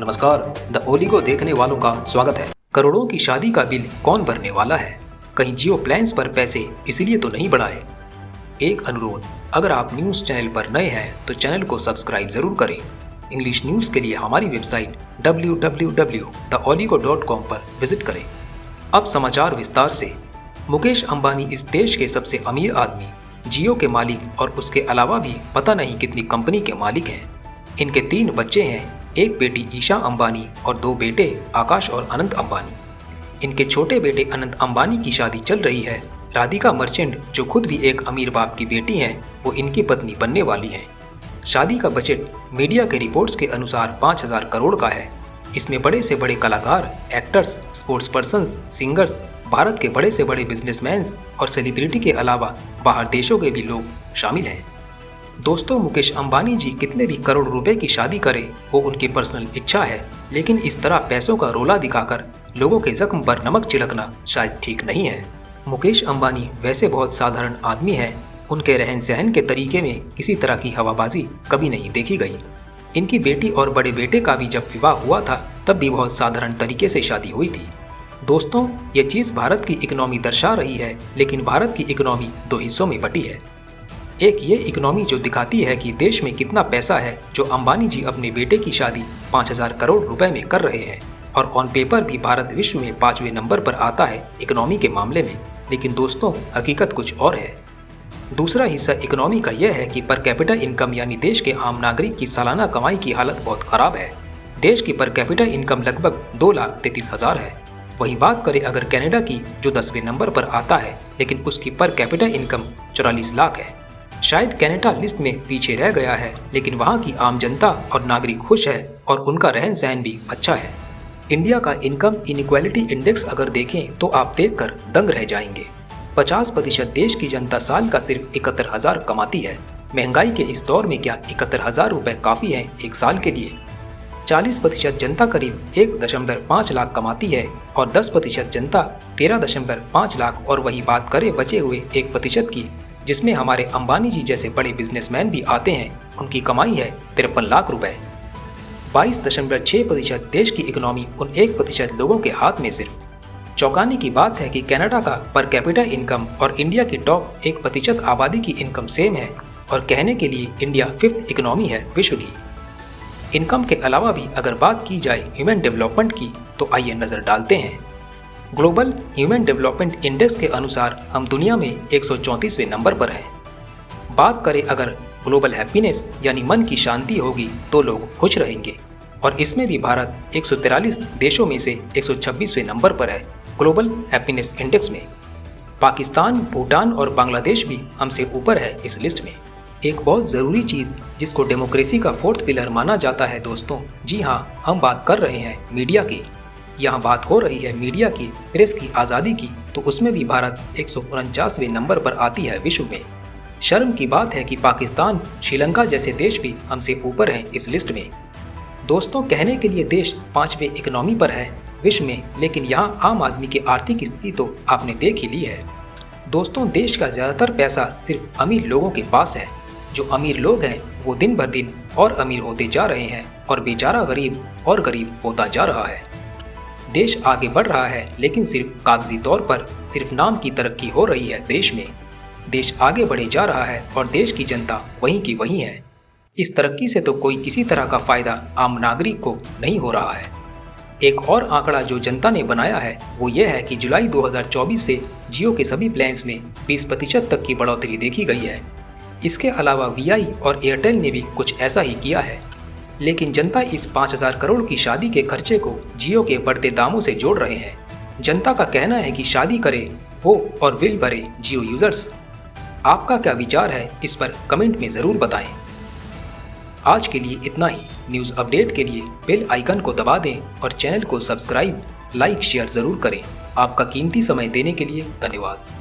नमस्कार, the oligo देखने वालों का स्वागत है। करोड़ों की शादी का बिल कौन भरने वाला है? कहीं जियो प्लान्स पर पैसे इसलिए तो नहीं बढ़ाए? एक अनुरोध, अगर आप न्यूज़ चैनल पर नए हैं तो चैनल को सब्सक्राइब जरूर करें। इंग्लिश न्यूज़ के लिए हमारी वेबसाइट www.theoligo.com पर विजिट करें। अब समाचार विस्तार से। मुकेश अंबानी इस देश के सबसे अमीर आदमी, जियो के मालिक और उसके अलावा भी पता नहीं कितनी कंपनी के मालिक हैं। इनके 3 बच्चे हैं, एक बेटी ईशा अंबानी और 2 बेटे आकाश और अनंत अंबानी। इनके छोटे बेटे अनंत अंबानी की शादी चल रही है। राधिका मर्चेंट, जो खुद भी एक अमीर बाप की बेटी हैं, वो इनकी पत्नी बनने वाली हैं। शादी का बजट मीडिया के रिपोर्ट्स के अनुसार 5,000 करोड़ का है। इसमें बड़े से बड़े कलाकार, actors, sports persons, singers, Bharat के बड़े से बड़े बिजनेसमैन्स और सेलिब्रिटी के अलावा बाहर देशों के भी लोग शामिल हैं। दोस्तों, मुकेश अंबानी जी कितने भी करोड़ रुपए की शादी करें वो उनकी पर्सनल इच्छा है, लेकिन इस तरह पैसों का रोला दिखाकर लोगों के जख्म पर नमक छिड़कना शायद ठीक नहीं है। मुकेश अंबानी वैसे बहुत साधारण आदमी हैं। उनके रहन सहन के तरीके में किसी तरह की हवाबाजी कभी नहीं देखी गई। इनकी बेटी और बड़े बेटे का भी जब विवाह हुआ था तब भी बहुत साधारण तरीके से शादी हुई थी। दोस्तों, ये चीज़ भारत की इकोनॉमी दर्शा रही है, लेकिन भारत की इकोनॉमी 2 हिस्सों में बटी है। एक ये इकोनॉमी जो दिखाती है कि देश में कितना पैसा है, जो अंबानी जी अपने बेटे की शादी 5,000 करोड़ रुपए में कर रहे हैं, और ऑन पेपर भी भारत विश्व में 5वें नंबर पर आता है इकोनॉमी के मामले में। लेकिन दोस्तों, हकीकत कुछ और है। दूसरा हिस्सा इकोनॉमी का यह है कि पर कैपिटा इनकम यानी देश के आम नागरिक की सालाना कमाई की हालत बहुत खराब है। देश की पर कैपिटा इनकम लगभग 2,33,000 है। वही बात करें अगर कनाडा की, जो 10वें नंबर पर आता है, लेकिन उसकी पर कैपिटा इनकम 44 लाख है। शायद कनाडा लिस्ट में पीछे रह गया है, लेकिन वहाँ की आम जनता और नागरिक खुश है और उनका रहन सहन भी अच्छा है। इंडिया का इनकम इनइक्वालिटी इंडेक्स अगर देखें तो आप देखकर दंग रह जाएंगे। 50% देश की जनता साल का सिर्फ 71,000 कमाती है। महंगाई के इस दौर में क्या 71,000 रुपये काफ़ी है एक साल के लिए? 40% जनता करीब 1.5 लाख कमाती है और 10% जनता 13.5 लाख। और वही बात करें बचे हुए 1% की, जिसमें हमारे अंबानी जी जैसे बड़े बिजनेसमैन भी आते हैं, उनकी कमाई है 53 लाख रुपए। 22.6% देश की इकोनॉमी उन 1% लोगों के हाथ में सिर्फ। चौंकाने की बात है कि कनाडा का पर कैपिटा इनकम और इंडिया की टॉप 1% आबादी की इनकम सेम है, और कहने के लिए इंडिया 5th इकोनॉमी है विश्व की। इनकम के अलावा भी अगर बात की जाए ह्यूमन डेवलपमेंट की, तो आइए नज़र डालते हैं। ग्लोबल ह्यूमन डेवलपमेंट इंडेक्स के अनुसार हम दुनिया में 134वें नंबर पर हैं। बात करें अगर ग्लोबल हैप्पीनेस यानी मन की शांति होगी तो लोग खुश रहेंगे, और इसमें भी भारत 143 देशों में से 126वें नंबर पर है ग्लोबल हैप्पीनेस इंडेक्स में। पाकिस्तान, भूटान और बांग्लादेश भी हमसे ऊपर है इस लिस्ट में। एक बहुत ज़रूरी चीज़ जिसको डेमोक्रेसी का 4th पिलर माना जाता है दोस्तों, जी हाँ, हम बात कर रहे हैं मीडिया की। यहाँ बात हो रही है मीडिया की, प्रेस की आज़ादी की, तो उसमें भी भारत 149वें नंबर पर आती है विश्व में। शर्म की बात है कि पाकिस्तान, श्रीलंका जैसे देश भी हमसे ऊपर हैं इस लिस्ट में। दोस्तों, कहने के लिए देश 5वें इकोनॉमी पर है विश्व में, लेकिन यहाँ आम आदमी की आर्थिक स्थिति तो आपने देख ही ली है। दोस्तों, देश का ज़्यादातर पैसा सिर्फ अमीर लोगों के पास है। जो अमीर लोग हैं वो दिन भर दिन और अमीर होते जा रहे हैं, और बेचारा गरीब और गरीब होता जा रहा है। देश आगे बढ़ रहा है, लेकिन सिर्फ कागजी तौर पर, सिर्फ नाम की तरक्की हो रही है देश में। देश आगे बढ़े जा रहा है और देश की जनता वहीं की वहीं है। इस तरक्की से तो कोई किसी तरह का फायदा आम नागरिक को नहीं हो रहा है। एक और आंकड़ा जो जनता ने बनाया है वो ये है कि जुलाई 2024 से जियो के सभी प्लान्स में 20% तक की बढ़ोतरी देखी गई है। इसके अलावा वीआई और एयरटेल ने भी कुछ ऐसा ही किया है। लेकिन जनता इस 5,000 करोड़ की शादी के खर्चे को जियो के बढ़ते दामों से जोड़ रहे हैं। जनता का कहना है कि शादी करे वो और बिल भरे जियो यूजर्स। आपका क्या विचार है इस पर कमेंट में ज़रूर बताएं। आज के लिए इतना ही। न्यूज़ अपडेट के लिए बेल आइकन को दबा दें और चैनल को सब्सक्राइब, लाइक, शेयर ज़रूर करें। आपका कीमती समय देने के लिए धन्यवाद।